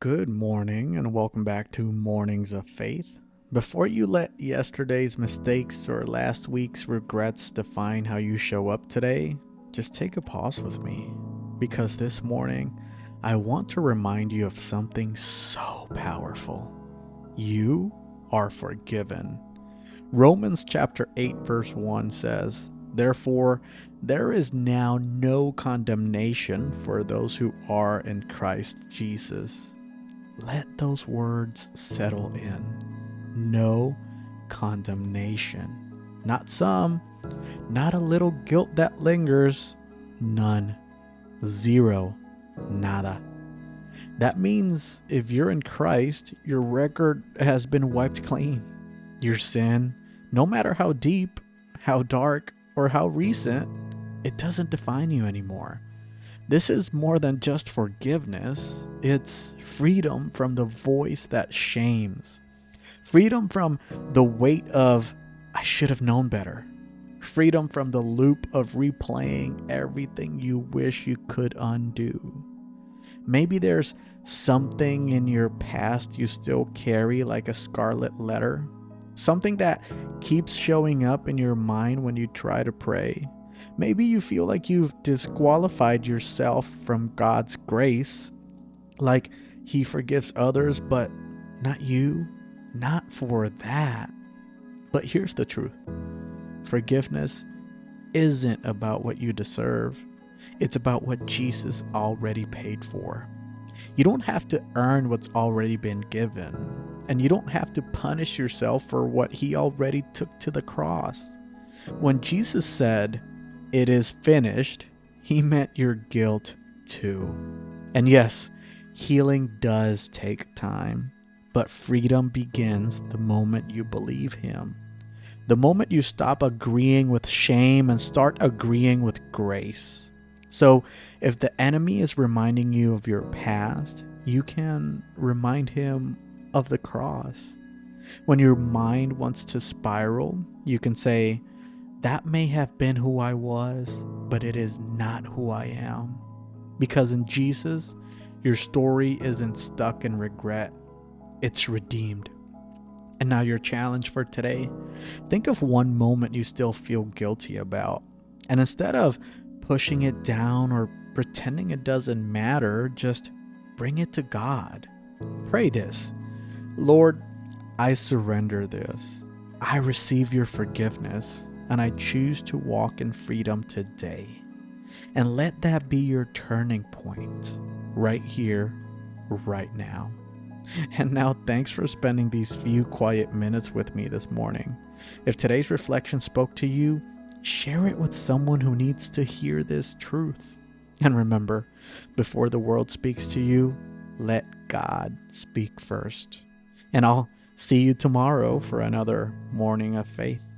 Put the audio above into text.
Good morning, and welcome back to Mornings of Faith. Before you let yesterday's mistakes or last week's regrets define how you show up today, just take a pause with me. Because this morning, I want to remind you of something so powerful. You are forgiven. Romans chapter 8 verse 1 says, "Therefore, there is now no condemnation for those who are in Christ Jesus." Let those words settle in. No condemnation. Not some, not a little guilt that lingers. None. Zero. Nada. That means if you're in Christ, your record has been wiped clean. Your sin, no matter how deep, how dark, or how recent, it doesn't define you anymore. This is more than just forgiveness. It's freedom from the voice that shames. Freedom from the weight of, I should have known better. Freedom from the loop of replaying everything you wish you could undo. Maybe there's something in your past you still carry like a scarlet letter. Something that keeps showing up in your mind when you try to pray. Maybe you feel like you've disqualified yourself from God's grace, like He forgives others, but not you, not for that. But here's the truth. Forgiveness isn't about what you deserve. It's about what Jesus already paid for. You don't have to earn what's already been given, and you don't have to punish yourself for what He already took to the cross. When Jesus said, "It is finished," He meant your guilt too. And yes, healing does take time, but freedom begins the moment you believe Him. The moment you stop agreeing with shame and start agreeing with grace. So if the enemy is reminding you of your past, you can remind him of the cross. When your mind wants to spiral, you can say, "That may have been who I was, but it is not who I am." Because in Jesus, your story isn't stuck in regret, it's redeemed. And now your challenge for today, think of one moment you still feel guilty about. And instead of pushing it down or pretending it doesn't matter, just bring it to God. Pray this: "Lord, I surrender this. I receive your forgiveness, and I choose to walk in freedom today." And let that be your turning point, right here, right now. And now, thanks for spending these few quiet minutes with me this morning. If today's reflection spoke to you, share it with someone who needs to hear this truth. And remember, before the world speaks to you, let God speak first. And I'll see you tomorrow for another Morning of Faith.